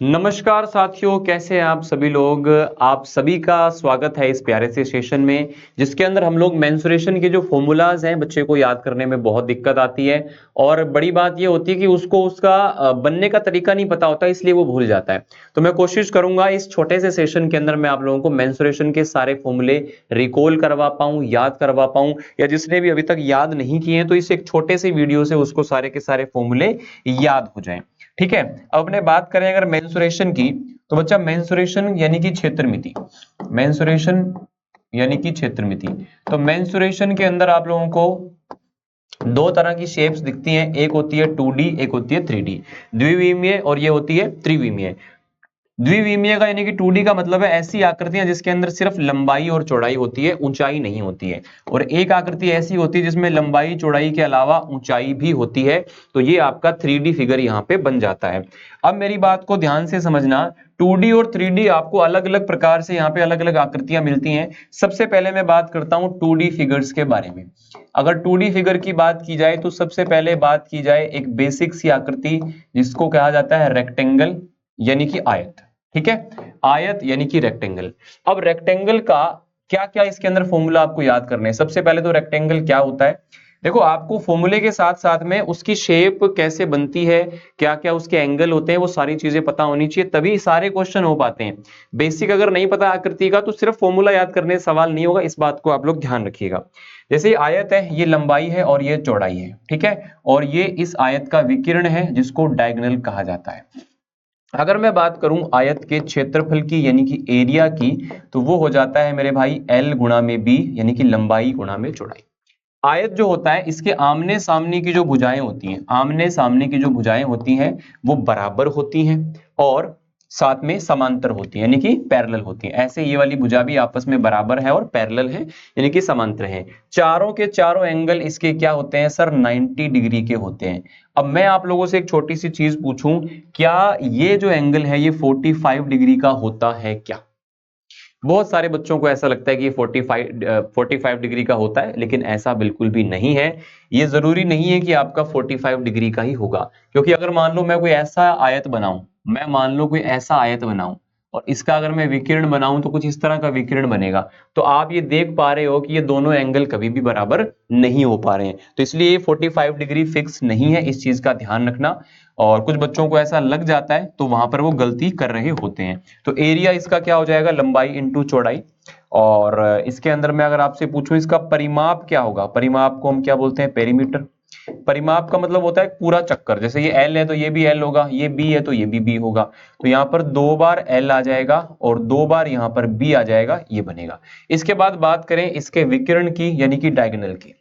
नमस्कार साथियों, कैसे हैं आप सभी लोग। आप सभी का स्वागत है इस प्यारे से सेशन में जिसके अंदर हम लोग मेंसुरेशन के जो फॉर्मूलाज हैं बच्चे को याद करने में बहुत दिक्कत आती है। और बड़ी बात ये होती है कि उसको उसका बनने का तरीका नहीं पता होता, इसलिए वो भूल जाता है। तो मैं कोशिश करूंगा इस छोटे से सेशन के अंदर मैं आप लोगों को मेंसुरेशन के सारे फॉर्मूले रिकॉल करवा पाऊं, याद करवा पाऊं, या जिसने भी अभी तक याद नहीं किए हैं तो इस एक छोटे से वीडियो से उसको सारे के सारे फॉर्मूले याद हो जाएं। ठीक है। अब अपने बात करें अगर मेंसुरेशन की, तो बच्चा मेंसुरेशन यानी कि क्षेत्रमिति, मेंसुरेशन यानी कि क्षेत्रमिति। तो मेंसुरेशन के अंदर आप लोगों को दो तरह की शेप्स दिखती हैं, एक होती है 2D, एक होती है 3D, द्विविमीय, और ये होती है त्रिविमीय। द्विविमीय का यानी कि 2D का मतलब है ऐसी आकृतियां जिसके अंदर सिर्फ लंबाई और चौड़ाई होती है, ऊंचाई नहीं होती है। और एक आकृति ऐसी होती है जिसमें लंबाई चौड़ाई के अलावा ऊंचाई भी होती है, तो ये आपका 3D फिगर यहाँ पे बन जाता है। अब मेरी बात को ध्यान से समझना, 2D और 3D आपको अलग अलग प्रकार से यहाँ पे अलग अलग आकृतियां मिलती हैं। सबसे पहले मैं बात करता हूँ 2D फिगर्स के बारे में। अगर 2D फिगर की बात की जाए तो सबसे पहले बात की जाए एक बेसिक सी आकृति जिसको कहा जाता है रेक्टेंगल यानी कि आयत। ठीक है, आयत यानी कि रेक्टेंगल। अब रेक्टेंगल का क्या क्या इसके अंदर फॉर्मूला आपको याद करने हैं। सबसे पहले तो रेक्टेंगल क्या होता है, देखो आपको फॉर्मूले के साथ साथ में उसकी शेप कैसे बनती है, क्या क्या उसके एंगल होते हैं, वो सारी चीजें पता होनी चाहिए, तभी सारे क्वेश्चन हो पाते हैं। बेसिक अगर नहीं पता आकृति का तो सिर्फ फॉर्मूला याद करने से सवाल नहीं होगा, इस बात को आप लोग ध्यान रखिएगा। जैसे ये आयत है, ये लंबाई है और ये चौड़ाई है। ठीक है, और ये इस आयत का विकिरण है जिसको डायगोनल कहा जाता है। अगर मैं बात करूं आयत के क्षेत्रफल की यानी कि एरिया की, तो वो हो जाता है मेरे भाई L गुणा में B यानी कि लंबाई गुणा में चौड़ाई। आयत जो होता है इसके आमने सामने की जो भुजाएं होती हैं, आमने सामने की जो भुजाएं होती हैं वो बराबर होती हैं और साथ में समांतर होती हैं यानी कि पैरेलल होती हैं। ऐसे ये वाली भुजा भी आपस में बराबर है और पैरेलल है यानी कि समांतर है। चारों के चारों एंगल इसके क्या होते हैं सर, 90 डिग्री के होते हैं। अब मैं आप लोगों से एक छोटी सी चीज पूछूं, क्या ये जो एंगल है ये 45 डिग्री का होता है क्या? बहुत सारे बच्चों को ऐसा लगता है कि ये 45 डिग्री का होता है, लेकिन ऐसा बिल्कुल भी नहीं है। ये जरूरी नहीं है कि आपका 45 डिग्री का ही होगा, क्योंकि अगर मान लो मैं कोई ऐसा आयत बनाऊं, मैं मान लो कोई ऐसा आयत बनाऊं और इसका अगर मैं विकिरण बनाऊं तो कुछ इस तरह का विकिरण बनेगा, तो आप ये देख पा रहे हो कि ये दोनों एंगल कभी भी बराबर नहीं हो पा रहे हैं। तो इसलिए 45 डिग्री फिक्स नहीं है, इस चीज का ध्यान रखना। और कुछ बच्चों को ऐसा लग जाता है तो वहां पर वो गलती कर रहे होते हैं। तो एरिया इसका क्या हो जाएगा, लंबाई इंटू चौड़ाई। और इसके अंदर मैं अगर आपसे पूछूं इसका परिमाप क्या होगा, परिमाप को हम क्या बोलते हैं, पेरीमीटर। परिमाप का मतलब होता है पूरा चक्कर, जैसे ये L है तो ये भी L होगा, ये B है तो ये भी B होगा। तो यहाँ पर 2 बार L आ जाएगा और 2 बार यहाँ पर B आ जाएगा, ये बनेगा। इसके बाद बात करें इसके विकिरण की यानी कि डायगोनल की।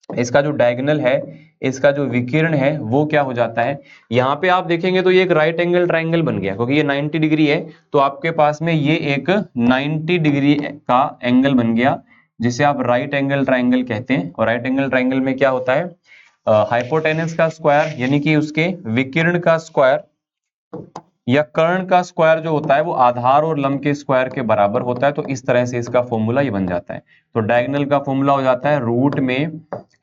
इसका जो डायगोनल है, इसका जो विकिरण है वो क्या हो जाता है, यहाँ पे आप देखेंगे तो ये एक राइट एंगल ट्राइंगल बन गया, क्योंकि ये 90 डिग्री है तो आपके पास में ये एक 90 डिग्री का एंगल बन गया, जिसे आप राइट एंगल ट्राइंगल कहते हैं। और राइट एंगल ट्राइंगल में क्या होता है, हाइपोटेनस का स्क्वायर यानी कि उसके विकिरण का स्क्वायर या कर्ण का स्क्वायर जो होता है वो आधार और लंब के स्क्वायर के बराबर होता है। तो इस तरह से इसका फॉर्मूला ये बन जाता है। तो डायगोनल का फॉर्मूला हो जाता है रूट में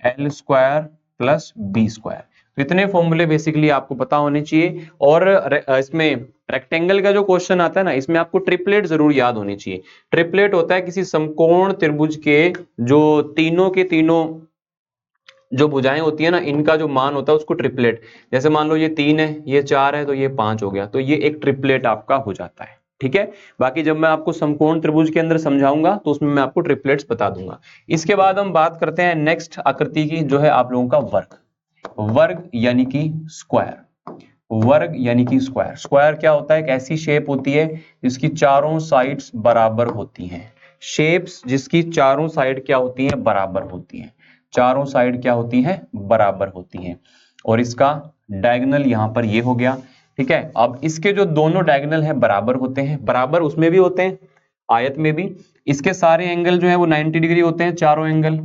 L square plus B square. तो इतने फॉर्मूले बेसिकली आपको पता होने चाहिए। और इसमें रेक्टेंगल का जो क्वेश्चन आता है ना, इसमें आपको ट्रिपलेट जरूर याद होनी चाहिए। ट्रिपलेट होता है किसी समकोण त्रिभुज के जो तीनों के तीनों जो भुजाएं होती है ना, इनका जो मान होता है उसको ट्रिपलेट। जैसे मान लो ये 3 है, ये 4 है, तो ये 5 हो गया, तो ये एक ट्रिपलेट आपका हो जाता है। ठीक है, बाकी जब मैं आपको समकोण त्रिभुज के अंदर समझाऊंगा तो उसमें मैं आपको ट्रिपलेट्स बता दूंगा। इसके बाद हम बात करते हैं नेक्स्ट आकृति की, जो है आप लोगों का वर्ग। वर्ग यानी कि स्क्वायर। वर्ग यानी कि स्क्वायर। स्क्वायर क्या होता है, एक ऐसी शेप होती है जिसकी चारों साइड्स बराबर होती हैं। शेप्स जिसकी चारों साइड क्या होती हैं, बराबर होती हैं। चारों साइड क्या होती हैं, बराबर होती हैं। और इसका डायगोनल यहां पर ये हो गया। ठीक है, अब इसके जो दोनों डायगोनल हैं बराबर होते हैं, बराबर उसमें भी होते हैं, आयत में भी। इसके सारे एंगल जो है वो 90 डिग्री होते हैं, चारों एंगल।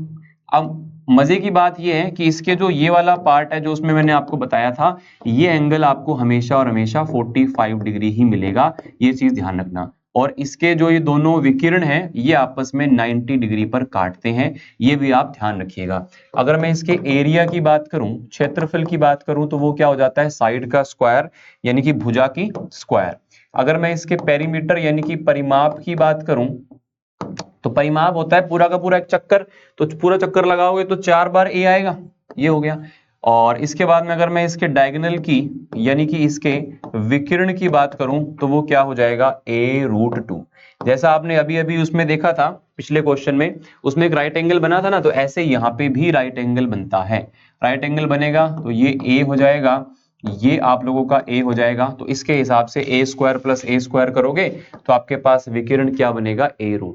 अब मजे की बात यह है कि इसके जो ये वाला पार्ट है जो उसमें मैंने आपको बताया था, ये एंगल आपको हमेशा और हमेशा 45 डिग्री ही मिलेगा, ये चीज ध्यान रखना। और इसके जो ये दोनों विकिरण हैं ये आपस में 90 डिग्री पर काटते हैं, ये भी आप ध्यान रखिएगा। अगर मैं इसके एरिया की बात करूं, क्षेत्रफल की बात करूं, तो वो क्या हो जाता है, साइड का स्क्वायर यानी कि भुजा की स्क्वायर। अगर मैं इसके पेरीमीटर यानी कि परिमाप की बात करूं, तो परिमाप होता है पूरा का पूरा एक चक्कर, तो पूरा चक्कर लगाओगे तो 4 बार ए आएगा, ये हो गया। और इसके बाद में अगर मैं इसके डायगोनल की यानी कि इसके विकिरण की बात करूं, तो वो क्या हो जाएगा, a√2। जैसा आपने अभी अभी उसमें देखा था पिछले क्वेश्चन में, उसमें एक राइट एंगल बना था ना, तो ऐसे यहाँ पे भी राइट एंगल बनता है। राइट एंगल बनेगा तो ये a हो जाएगा, ये आप लोगों का a हो जाएगा। तो इसके हिसाब से a² + a² करोगे तो आपके पास विकिरण क्या बनेगा, a√2।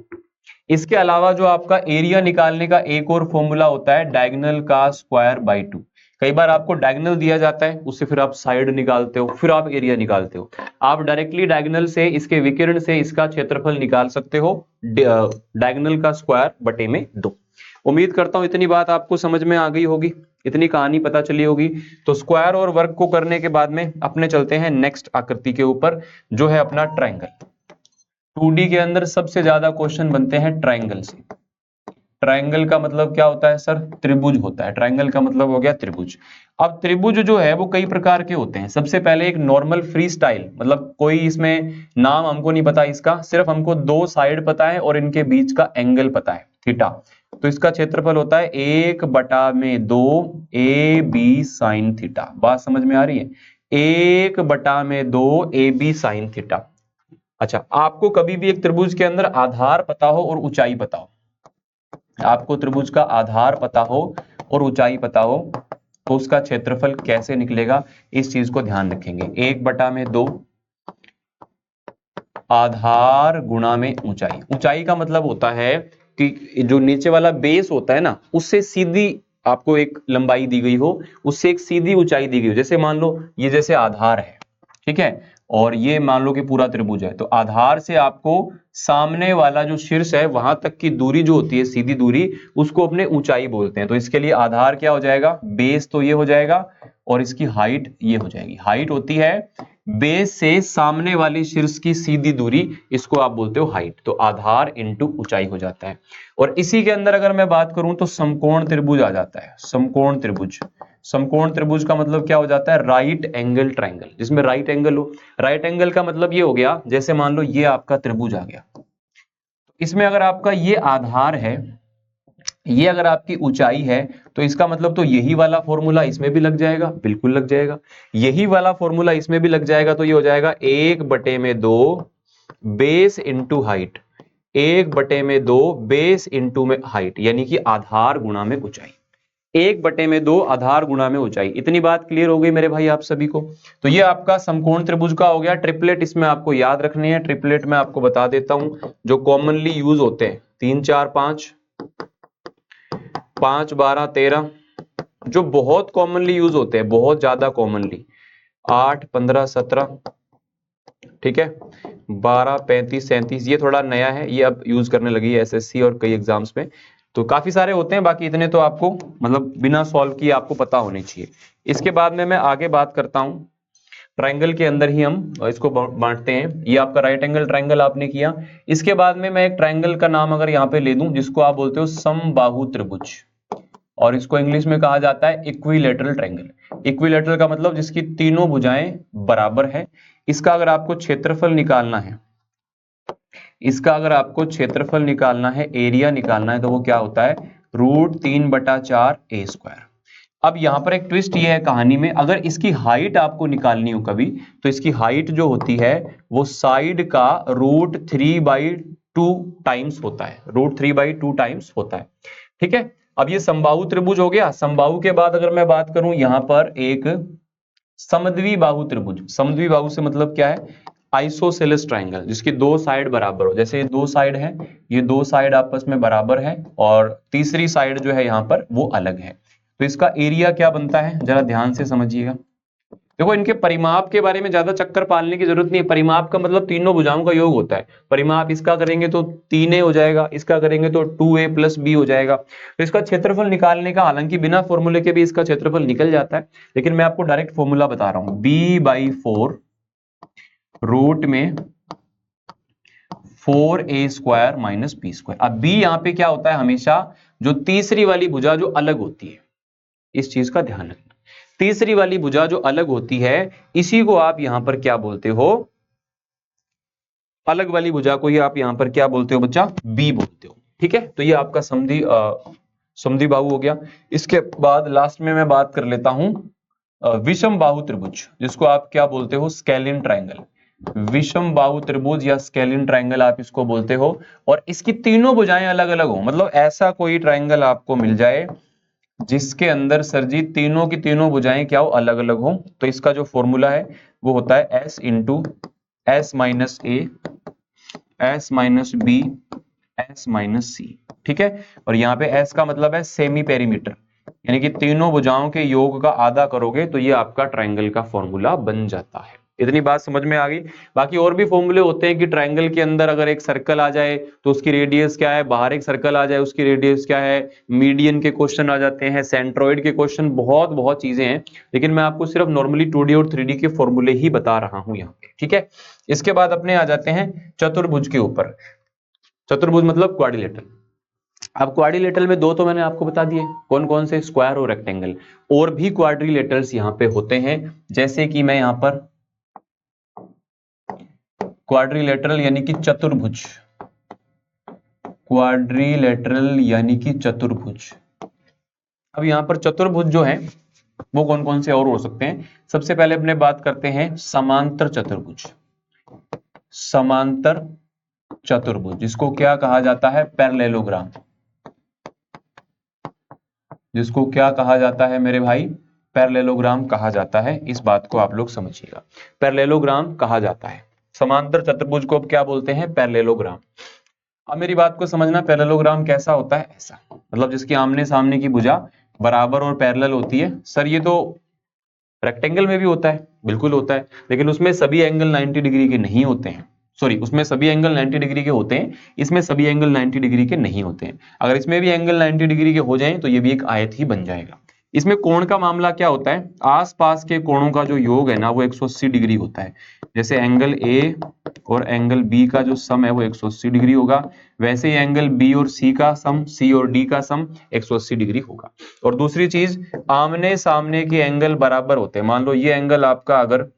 इसके अलावा जो आपका एरिया निकालने का एक और फॉर्मूला होता है डायगोनल का स्क्वायर बाई 2। कई बार आपको डायगोनल दिया जाता है, उससे फिर आप साइड निकालते हो, फिर आप एरिया निकालते हो। आप डायरेक्टली डायगोनल से इसके विकिरण से इसका क्षेत्रफल निकाल सकते हो, डायगोनल का स्क्वायर बटे में 2। उम्मीद करता हूं इतनी बात आपको समझ में आ गई होगी, इतनी कहानी पता चली होगी। तो स्क्वायर और वर्ग को करने के बाद में अपने चलते हैं नेक्स्ट आकृति के ऊपर, जो है अपना ट्रायंगल। 2D के अंदर सबसे ज्यादा क्वेश्चन बनते हैं ट्रायंगल से। ट्रायंगल का मतलब क्या होता है सर, त्रिभुज होता है। ट्रायंगल का मतलब हो गया त्रिभुज। अब त्रिभुज जो है वो कई प्रकार के होते हैं। सबसे पहले एक नॉर्मल फ्री स्टाइल, मतलब कोई इसमें नाम हमको नहीं पता इसका, सिर्फ हमको 2 साइड पता है और इनके बीच का एंगल पता है, थीटा। तो इसका क्षेत्रफल होता है 1/2 AB sin थीटा। बात समझ में आ रही है, 1/2 AB sin थीटा। अच्छा, आपको कभी भी एक त्रिभुज के अंदर आधार पता हो और ऊंचाई पता हो, आपको त्रिभुज का आधार पता हो और ऊंचाई पता हो, तो उसका क्षेत्रफल कैसे निकलेगा, इस चीज को ध्यान रखेंगे। 1/2 आधार गुणा में ऊंचाई। ऊंचाई का मतलब होता है कि जो नीचे वाला बेस होता है ना, उससे सीधी आपको एक लंबाई दी गई हो, उससे एक सीधी ऊंचाई दी गई हो। जैसे मान लो ये जैसे आधार है, ठीक है, और ये मान लो कि पूरा त्रिभुज है, तो आधार से आपको सामने वाला जो शीर्ष है वहां तक की दूरी जो होती है, सीधी दूरी, उसको अपने ऊंचाई बोलते हैं। तो इसके लिए आधार क्या हो जाएगा, बेस तो ये हो जाएगा, और इसकी हाइट ये हो जाएगी। हाइट होती है बेस से सामने वाली शीर्ष की सीधी दूरी, इसको आप बोलते हो हाइट। तो आधार इंटू ऊंचाई हो जाता है। और इसी के अंदर अगर मैं बात करूं तो समकोण त्रिभुज आ जाता है। समकोण त्रिभुज, समकोण त्रिभुज का मतलब क्या हो जाता है, राइट एंगल ट्रायंगल, जिसमें राइट एंगल हो। राइट एंगल का मतलब ये हो गया, जैसे मान लो ये आपका त्रिभुज आ गया, इसमें अगर आपका ये आधार है, ये अगर आपकी ऊंचाई है, तो इसका मतलब तो यही वाला फॉर्मूला इसमें भी लग जाएगा, बिल्कुल लग जाएगा। यही वाला फॉर्मूला इसमें भी लग जाएगा, तो ये हो जाएगा 1/2 base into height. 1/2 base into में हाइट, यानी कि आधार गुणा में ऊंचाई। 1/2 आधार गुणा में ऊंचाई। इतनी बात क्लियर हो गई मेरे भाई आप सभी को। तो ये आपका समकोण त्रिभुज का हो गया। ट्रिपलेट इसमें आपको याद रखने हैं। ट्रिपलेट में आपको बता देता हूं जो कॉमनली यूज होते हैं, 3 4 5, 5 12 13, जो बहुत कॉमनली यूज होते हैं, बहुत ज्यादा कॉमनली, 8 15 17, ठीक है, 12 35 37, ये थोड़ा नया है, ये अब यूज करने लगी है एसएससी और कई एग्जाम्स में। तो काफी सारे होते हैं, बाकी इतने तो आपको मतलब बिना सॉल्व किए आपको पता होने चाहिए। इसके बाद में मैं आगे बात करता हूं, ट्रायंगल के अंदर ही हम इसको बांटते हैं। ये आपका राइट एंगल ट्रायंगल आपने किया। इसके बाद में मैं एक ट्रायंगल का नाम अगर यहाँ पे ले दूं, जिसको आप बोलते हो समबाहु त्रिभुज, और इसको इंग्लिश में कहा जाता है इक्विलैटरल ट्रायंगल। इक्विलैटरल का मतलब जिसकी तीनों भुजाएं बराबर है। इसका अगर आपको क्षेत्रफल निकालना है, इसका अगर आपको क्षेत्रफल निकालना है, एरिया निकालना है, तो वो क्या होता है, √3/4 a²। अब यहां पर एक ट्विस्ट ये है कहानी में, अगर इसकी हाइट आपको निकालनी हो कभी, तो इसकी हाइट जो होती है वो साइड का √3/2 टाइम्स होता है, √3/2 टाइम्स होता है, ठीक है। अब ये समबाहु त्रिभुज हो गया। समबाहु के बाद अगर मैं बात करूं, यहां पर एक समद्विबाहु त्रिभुज। समद्विबाहु से मतलब क्या है, आइसोसेलेस ट्रायंगल, जिसकी 2 साइड बराबर हो। जैसे ये 2 साइड है, ये 2 साइड आपस में बराबर है, और तीसरी साइड जो है यहां पर वो अलग है। तो इसका एरिया क्या बनता है, जरा ध्यान से समझिएगा। देखो, इनके परिमाप के बारे में ज्यादा चक्कर पालने की जरूरत नहीं है। परिमाप का मतलब तीनों भुजाओं का योग होता है। परिमाप इसका करेंगे तो 3a हो जाएगा, इसका करेंगे तो 2a + b हो जाएगा। तो इसका क्षेत्रफल निकालने का, हालांकि बिना फॉर्मूले के भी इसका क्षेत्रफल निकल जाता है, लेकिन मैं आपको डायरेक्ट फॉर्मूला बता रहा हूं। b/4 रूट में 4a² माइनस b²। अब b यहां पे क्या होता है, हमेशा जो तीसरी वाली भुजा जो अलग होती है, इस चीज का ध्यान रखना। तीसरी वाली भुजा जो अलग होती है, इसी को आप यहां पर क्या बोलते हो, अलग वाली भुजा को ही आप यहां पर क्या बोलते हो बच्चा, b बोलते हो। ठीक है, तो ये आपका समद्वि बाहु हो गया। इसके बाद लास्ट में मैं बात कर लेता हूं विषम बाहु त्रिभुज, जिसको आप क्या बोलते हो, स्केलिन ट्राइंगल। विषम बाहु त्रिभुज या स्केलिन ट्राइंगल आप इसको बोलते हो। और इसकी तीनों भुजाएं अलग अलग हो, मतलब ऐसा कोई ट्राइंगल आपको मिल जाए जिसके अंदर सर जी तीनों की तीनों भुजाएं क्या हो, अलग अलग हो, तो इसका जो फॉर्मूला है वो होता है s into S minus A, S minus B, S minus C. ठीक है, और यहाँ पे s का मतलब है सेमी पेरीमीटर, यानी कि तीनों भुजाओं के योग का आधा करोगे तो ये आपका ट्राइंगल का फॉर्मूला बन जाता है। इतनी बात समझ में आ गई। बाकी और भी फॉर्मूले होते हैं कि ट्राइंगल के अंदर अगर एक सर्कल आ जाए तो उसकी रेडियस क्या है, बाहर एक सर्कल आ जाए उसकी रेडियस क्या है, मीडियन के क्वेश्चन आ जाते हैं, सेंट्रोइड के क्वेश्चन, बहुत बहुत चीजें हैं, लेकिन मैं आपको सिर्फ नॉर्मली 2D और 3D के फॉर्मूले ही बता रहा हूं यहाँ पे। ठीक है, इसके बाद अपने आ जाते हैं चतुर्भुज के ऊपर। चतुर्भुज मतलब क्वाड्रिलेटरल। अब क्वाड्रिलेटरल में दो तो मैंने आपको बता दिए, कौन कौन से, स्क्वायर और रेक्टेंगल। और भी क्वाड्रिलेटरल्स यहाँ पे होते हैं, जैसे कि मैं यहाँ पर क्वाड्रिलेटरल यानी कि चतुर्भुज, क्वाड्रिलेटरल यानी कि चतुर्भुज। अब यहां पर चतुर्भुज जो है वो कौन कौन से और हो सकते हैं। सबसे पहले अपने बात करते हैं समांतर चतुर्भुज। समांतर चतुर्भुज जिसको क्या कहा जाता है, पैरेललोग्राम। जिसको क्या कहा जाता है मेरे भाई, पैरेललोग्राम कहा जाता है। इस बात को आप लोग समझिएगा, पैरेललोग्राम कहा जाता है। समांतर चतुर्भुज को अब क्या बोलते हैं, पैरेललोग्राम। अब मेरी बात को समझना, पैरेललोग्राम कैसा होता है, ऐसा, मतलब जिसकी आमने सामने की भुजा बराबर और पैरेलल होती है। सर ये तो रेक्टेंगल में भी होता है, बिल्कुल होता है, लेकिन उसमें सभी एंगल 90 डिग्री के नहीं होते हैं। सॉरी, उसमें सभी एंगल 90 डिग्री के होते हैं, इसमें सभी एंगल 90 डिग्री के नहीं होते हैं। अगर इसमें भी एंगल 90 डिग्री के हो जाएं तो ये भी एक आयत ही बन जाएगा। इसमें कोण का मामला क्या होता है, आसपास के कोणों का जो योग है ना वो 180 डिग्री होता है। जैसे एंगल ए और एंगल बी का जो सम है वो 180 डिग्री होगा, वैसे ही एंगल बी और सी का सम, सी और डी का सम 180 डिग्री होगा। और दूसरी चीज, आमने सामने के एंगल बराबर होते हैं। मान लो ये एंगल आपका अगर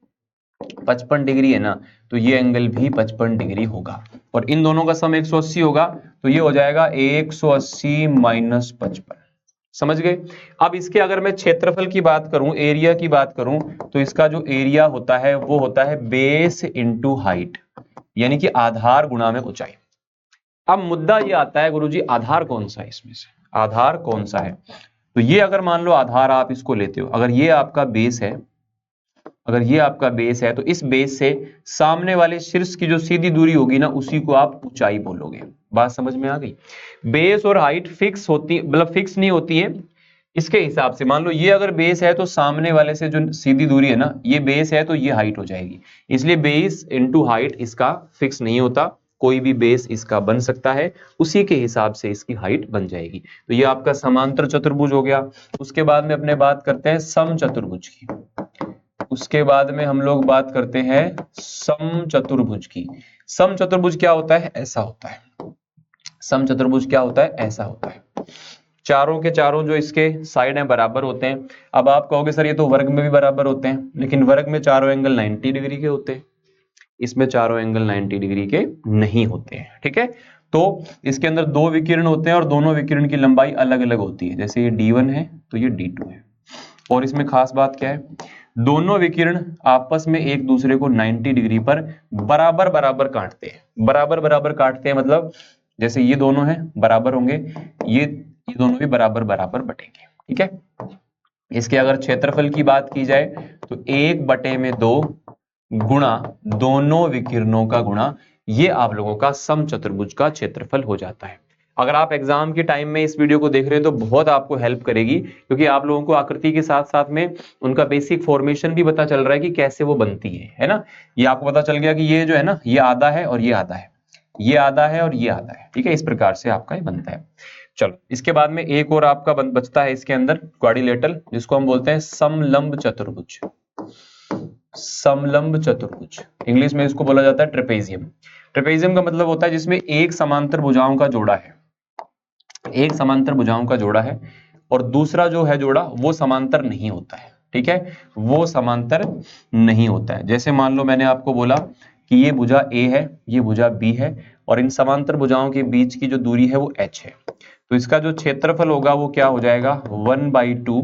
55 डिग्री है ना, तो ये एंगल भी 55 डिग्री होगा, और इन दोनों का सम 180 होगा, तो ये हो जाएगा 180 माइनस 55। समझ गए। अब इसके अगर मैं क्षेत्रफल की बात करूं, एरिया की बात करूं, तो इसका जो एरिया होता है वो होता है बेस इंटू हाइट, यानी कि आधार गुणा में ऊंचाई। अब मुद्दा ये आता है, गुरुजी आधार कौन सा है इसमें से, आधार कौन सा है। तो ये अगर मान लो आधार आप इसको लेते हो, अगर ये आपका बेस है, अगर ये आपका बेस है, तो इस बेस से सामने वाले शीर्ष की जो सीधी दूरी होगी ना, उसी को आप ऊंचाई बोलोगे। बात समझ में आ गई। बेस और हाइट फिक्स होती, मतलब फिक्स नहीं होती है। इसके हिसाब से मान लो ये अगर बेस है तो सामने वाले से जो सीधी दूरी है ना, ये बेस है तो ये हाइट हो जाएगी। इसलिए बेस इंटू हाइट इसका फिक्स नहीं होता, कोई भी बेस इसका बन सकता है, उसी के हिसाब से इसकी हाइट बन जाएगी। तो ये आपका समांतर चतुर्भुज हो गया। उसके बाद में अपने बात करते हैं समचतुर्भुज की। उसके बाद में हम लोग बात करते हैं समचतुर्भुज की। समचतुर्भुज क्या होता है, ऐसा होता है। समचतुर्भुज क्या होता है, ऐसा होता है। चारों के चारों जो इसके साइड हैं बराबर होते हैं। अब आप कहोगे सर ये तो वर्ग में भी बराबर होते हैं, लेकिन वर्ग में चारों एंगल 90 डिग्री के होते हैं, इसमें चारों एंगल 90 डिग्री के नहीं होते हैं। ठीक है, तो इसके अंदर दो विकिरण होते हैं और दोनों विकिरण की लंबाई अलग अलग होती है। जैसे ये D1 है तो ये D2 है। और इसमें खास बात क्या है, दोनों विकिरण आपस में एक दूसरे को 90 डिग्री पर बराबर बराबर काटते हैं। बराबर बराबर काटते हैं मतलब जैसे ये दोनों हैं बराबर होंगे, ये दोनों भी बराबर बराबर बटेंगे। ठीक है, इसके अगर क्षेत्रफल की बात की जाए तो 1/2 गुणा दोनों विकिरणों का गुणा, ये आप लोगों का समचतुर्भुज का क्षेत्रफल हो जाता है। अगर आप एग्जाम के टाइम में इस वीडियो को देख रहे हैं तो बहुत आपको हेल्प करेगी, क्योंकि आप लोगों को आकृति के साथ साथ में उनका बेसिक फॉर्मेशन भी पता चल रहा है कि कैसे वो बनती है ना। ये आपको पता चल गया कि ये जो है ना, ये आधा है और ये आधा है, ये आधा है और ये आधा है। ठीक है, इस प्रकार से आपका ये बनता है। चलो, इसके बाद में एक और आपका बचता है इसके अंदर क्वाड्रिलेटरल, जिसको हम बोलते हैं समलंब चतुर्भुज। समलंब चतुर्भुज, इंग्लिश में इसको बोला जाता है ट्रेपेजियम। ट्रेपेजियम का मतलब होता है जिसमें एक समांतर भुजाओं का जोड़ा है, एक समांतर भुजाओं का जोड़ा है और दूसरा जो है जोड़ा वो समांतर नहीं होता है। ठीक है, वो समांतर नहीं होता है। जैसे मान लो मैंने आपको बोला कि ये भुजा A है, ये भुजा B है और इन समांतर भुजाओं के बीच की जो दूरी है वो h है, तो इसका जो क्षेत्रफल होगा वो क्या हो जाएगा 1/2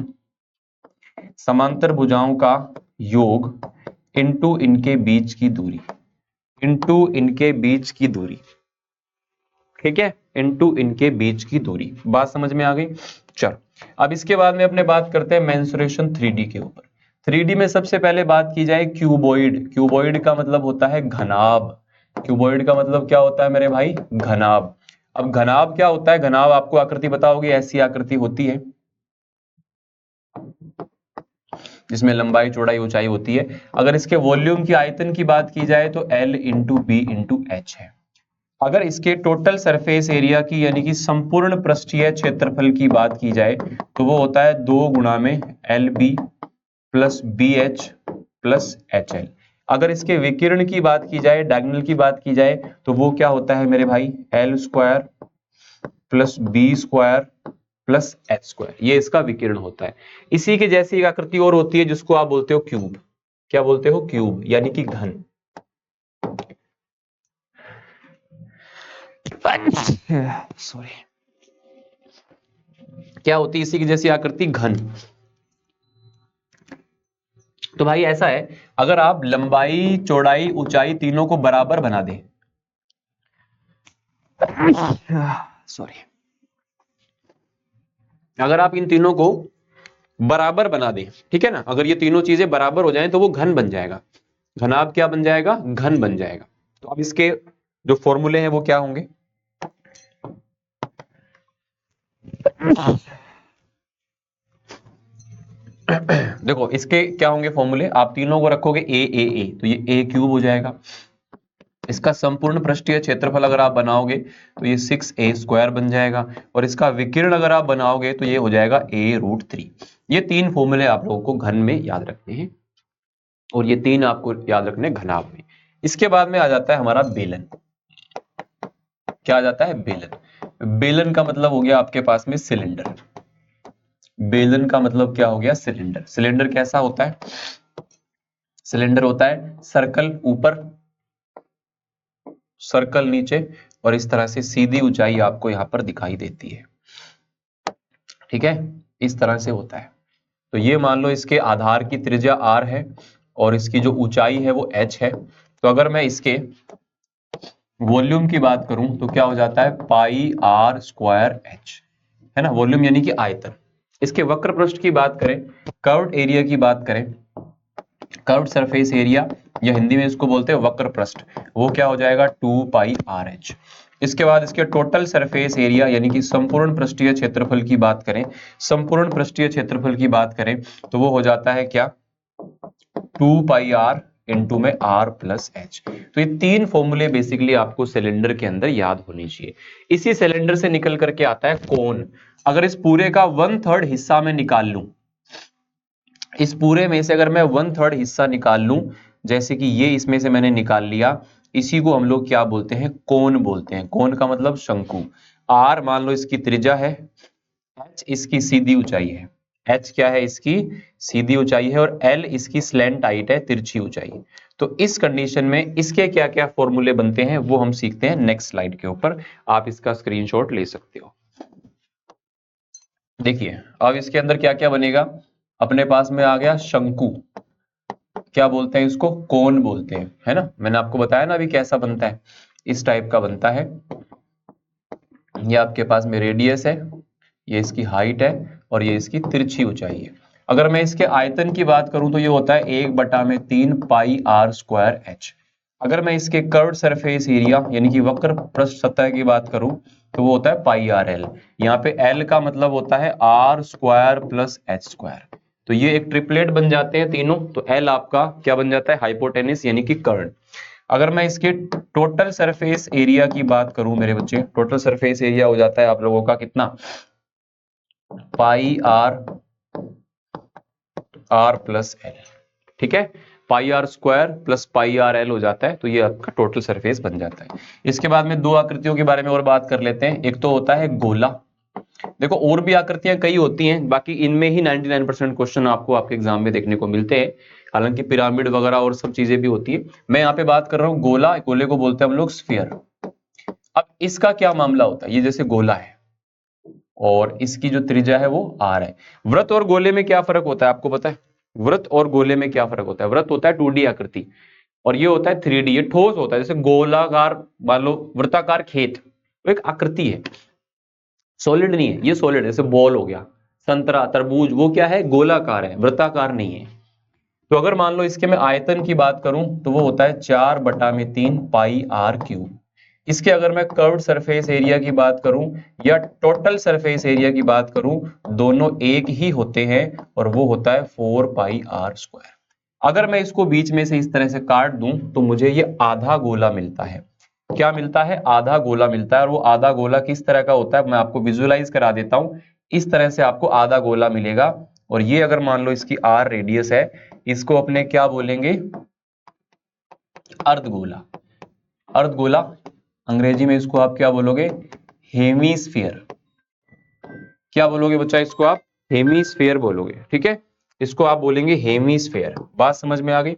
समांतर भुजाओं का योग इनटू इनके बीच की दूरी, इनटू इनके बीच की दूरी। ठीक है, इनटू इनके बीच की दूरी। बात समझ में आ गई? चलो अब इसके बाद में अपने बात करते हैं मेंसुरेशन 3D के ऊपर। 3D में सबसे पहले बात की जाए क्यूबॉइड। क्यूबॉइड का मतलब होता है घनाभ। क्यूबॉइड का मतलब क्या होता है मेरे भाई? घनाभ। अब घनाभ क्या होता है? घनाभ आपको आकृति बताओगे, ऐसी आकृति होती है जिसमें लंबाई चौड़ाई ऊंचाई होती है। अगर इसके वॉल्यूम की आयतन की बात की जाए तो L into B into H है। अगर इसके टोटल सरफेस एरिया की यानी कि संपूर्ण पृष्ठीय क्षेत्रफल की बात की जाए तो वो होता है 2 गुणा में L B plus B H plus H L. अगर इसके विकिरण की बात की जाए, डायगोनल की बात की जाए तो वो क्या होता है मेरे भाई? L square plus B square plus H square, ये इसका विकिरण होता है। इसी के जैसी एक आकृति और होती है जिसको आप बोलते हो क्यूब। क्या बोलते हो? क्यूब, यानी कि घन। सॉरी, क्या होती है इसी की जैसी आकृति? घन। तो भाई ऐसा है, अगर आप लंबाई चौड़ाई ऊंचाई तीनों को बराबर बना दें, सॉरी, अगर आप इन तीनों को बराबर बना दें, ठीक है ना, अगर ये तीनों चीजें बराबर हो जाएं तो वो घन बन जाएगा। घनाभ क्या बन जाएगा? घन बन जाएगा। तो अब इसके जो फॉर्मूले हैं वो क्या होंगे? देखो इसके क्या होंगे फॉर्मूले, आप तीनों को रखोगे ए तो ये ए क्यूब हो जाएगा। इसका संपूर्ण पृष्ठीय क्षेत्रफल अगर आप बनाओगे तो ये 6a स्क्वायर बन जाएगा और इसका विकिरण अगर आप बनाओगे तो ये हो जाएगा a√3। ये तीन फॉर्मूले आप लोगों को घन में याद रखने हैं और ये तीन आपको याद रखने घनाभ में। इसके बाद में आ जाता है हमारा बेलन। क्या आ जाता है? बेलन। बेलन का मतलब हो गया आपके पास में सिलेंडर। बेलन का मतलब क्या हो गया? सिलेंडर। सिलेंडर कैसा होता है? सिलेंडर होता है सर्कल ऊपर, सर्कल नीचे और इस तरह से सीधी ऊंचाई आपको यहां पर दिखाई देती है। ठीक है, इस तरह से होता है। तो ये मान लो इसके आधार की त्रिज्या r है और इसकी जो ऊंचाई है वो h है। तो अगर मैं इसके वॉल्यूम की बात करूं तो क्या हो जाता है? पाई r स्क्वायर h, है ना, वॉल्यूम यानी कि आयतन। इसके वक्र पृष्ठ की बात करें, कर्व्ड एरिया की बात करें, कर्व्ड सरफेस एरिया या हिंदी में इसको बोलते हैं वक्र पृष्ठ, वो क्या हो जाएगा? 2 पाई आर एच। इसके बाद इसके टोटल सरफेस एरिया यानी कि संपूर्ण पृष्ठीय क्षेत्रफल की बात करें, संपूर्ण पृष्ठीय क्षेत्रफल की बात करें तो वो हो जाता है क्या? 2 पाई आर इंटू में आर प्लस एच। तो ये तीन फॉर्मूले बेसिकली आपको सिलेंडर के अंदर याद होनी चाहिए। इसी सिलेंडर से निकल करके आता है कोन। अगर इस पूरे का 1/3 हिस्सा मैं निकाल लूं, इस पूरे में से अगर मैं 1/3 हिस्सा निकाल लूं, जैसे कि ये इसमें से मैंने निकाल लिया, इसी को हम लोग क्या बोलते हैं? कोन बोलते हैं। कोन का मतलब शंकु। आर मान लो इसकी त्रिज्या है, एच इसकी सीधी ऊंचाई है, एच क्या है? इसकी सीधी ऊंचाई है और एल इसकी स्लैंट हाइट है, तिरछी ऊंचाई। तो इस कंडीशन में इसके क्या क्या फॉर्मूले बनते हैं वो हम सीखते हैं नेक्स्ट स्लाइड के ऊपर। आप इसका स्क्रीनशॉट ले सकते हो। देखिए अब इसके अंदर क्या क्या बनेगा। अपने पास में आ गया शंकु, क्या बोलते हैं इसको? कोन बोलते हैं, है ना। मैंने आपको बताया ना अभी कैसा बनता है, इस टाइप का बनता है। ये आपके पास में रेडियस है, ये इसकी हाइट है और ये इसकी तिरछी ऊंचाई है। अगर मैं इसके आयतन की बात करूं तो ये होता है 1/3 पाई आर स्क्वायर एच। अगर मैं इसके कर्व्ड सरफेस एरिया यानी कि वक्र पृष्ठ सतह की बात करूं तो वो होता है पाई आर एल। यहाँ पे एल का मतलब होता है R square plus H square. तो ये एक ट्रिपलेट बन जाते हैं तीनों। तो एल आपका क्या बन जाता है? हाइपोटेनिस यानी कि कर्ण। अगर मैं इसके टोटल सरफेस एरिया की बात करूं मेरे बच्चे, टोटल सरफेस एरिया हो जाता है आप लोगों का कितना? Pi r r plus l. ठीक है, pi r square plus pi r l हो जाता है, तो ये आपका टोटल सरफेस बन जाता है। इसके बाद में दो आकृतियों के बारे में और बात कर लेते हैं। एक तो होता है गोला। देखो और भी आकृतियां कई होती हैं, बाकी इनमें ही 99% क्वेश्चन आपको आपके एग्जाम में देखने को मिलते हैं। हालांकि पिरामिड वगैरह और सब चीजें भी होती है, मैं यहाँ पे बात कर रहा हूँ गोला। गोले को बोलते हैं हम लोग स्फीयर। अब इसका क्या मामला होता है, ये जैसे गोला है और इसकी जो त्रिज्या है वो आर है। वृत्त और गोले में क्या फर्क होता है आपको पता है? वृत्त और गोले में क्या फर्क होता है? वृत्त होता है 2D आकृति और ये होता है 3D, ये ठोस होता है। जैसे गोलाकार मान लो वृत्ताकार खेत, वो एक आकृति है, सॉलिड नहीं है। ये सॉलिड है, जैसे बॉल हो गया, संतरा, तरबूज, वो क्या है? गोलाकार है, वृत्ताकार नहीं है। तो अगर मान लो इसके मैं आयतन की बात करूं तो वो होता है 4/3 पाई आर क्यूब। इसके अगर मैं कर्व्ड सरफेस एरिया की बात करूं या टोटल सरफेस एरिया की बात करूं, दोनों एक ही होते हैं और वो होता है 4 पाई आर स्क्वायर। अगर मैं इसको बीच में से इस तरह से काट दूं तो मुझे ये आधा गोला मिलता है। क्या मिलता है? आधा गोला मिलता है। और वो आधा गोला किस तरह का होता है मैं आपको विजुअलाइज करा देता हूं। इस तरह से आपको आधा गोला मिलेगा और ये अगर मान लो इसकी आर रेडियस है, इसको अपने क्या बोलेंगे? अर्धगोला। अर्धगोला अंग्रेजी में इसको आप क्या बोलोगे? हेमीस्फीयर। क्या बोलोगे बच्चा? इसको आप हेमीस्फीयर बोलोगे, ठीक है? इसको आप बोलेंगे हेमीस्फीयर। बात समझ में आ गई?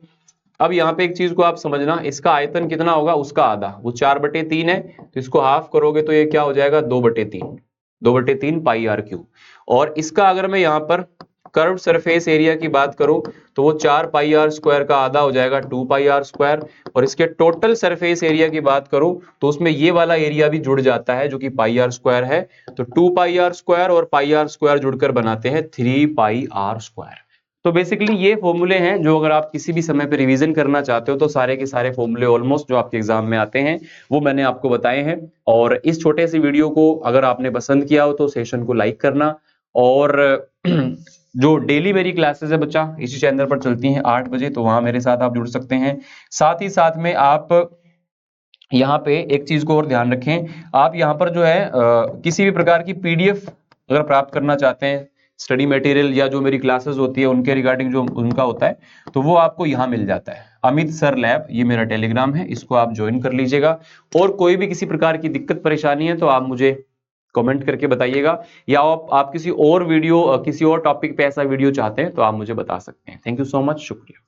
अब यहाँ पे एक चीज को आप समझना, इसका आयतन कितना होगा? उसका आधा, वो 4/3 है, तो इसको हाफ करोगे तो ये क्या हो जाएगा? 2/3, 2/3 पाई आर क्यूब। और इसका अगर मैं यहाँ पर कर्व सरफेस एरिया की बात करूं तो वो 4 पाई आर स्क्वायर का आधा हो जाएगा 2 पाई आर स्क्वायर। और इसके टोटल सरफेस एरिया की बात करूं तो उसमें ये वाला एरिया भी जुड़ जाता है जो कि पाई आर स्क्वायर है। तो 2 पाई आर स्क्वायर और पाई आर स्क्वायर जुड़कर बनाते हैं 3 पाई आर स्क्वायर। तो बेसिकली ये फॉर्मूले हैं जो अगर आप किसी भी समय पे रिवीजन करना चाहते हो तो सारे के सारे फॉर्मूले ऑलमोस्ट जो आपके एग्जाम में आते हैं वो मैंने आपको बताए हैं। और इस छोटे से वीडियो को अगर आपने पसंद किया हो तो सेशन को लाइक करना। और जो डेली मेरी क्लासेस है बच्चा इसी चैनल पर चलती हैं 8 बजे, तो वहां मेरे साथ आप जुड़ सकते हैं। साथ ही साथ में आप यहाँ पे एक चीज को और ध्यान रखें, आप यहाँ पर जो है किसी भी प्रकार की पीडीएफ अगर प्राप्त करना चाहते हैं स्टडी मटेरियल या जो मेरी क्लासेस होती है उनके रिगार्डिंग जो उनका होता है, तो वो आपको यहाँ मिल जाता है। अमित सर लैब, ये मेरा टेलीग्राम है, इसको आप ज्वाइन कर लीजिएगा। और कोई भी किसी प्रकार की दिक्कत परेशानी है तो आप मुझे कमेंट करके बताइएगा, या आप किसी और वीडियो किसी और टॉपिक पे ऐसा वीडियो चाहते हैं तो आप मुझे बता सकते हैं। थैंक यू सो मच, शुक्रिया।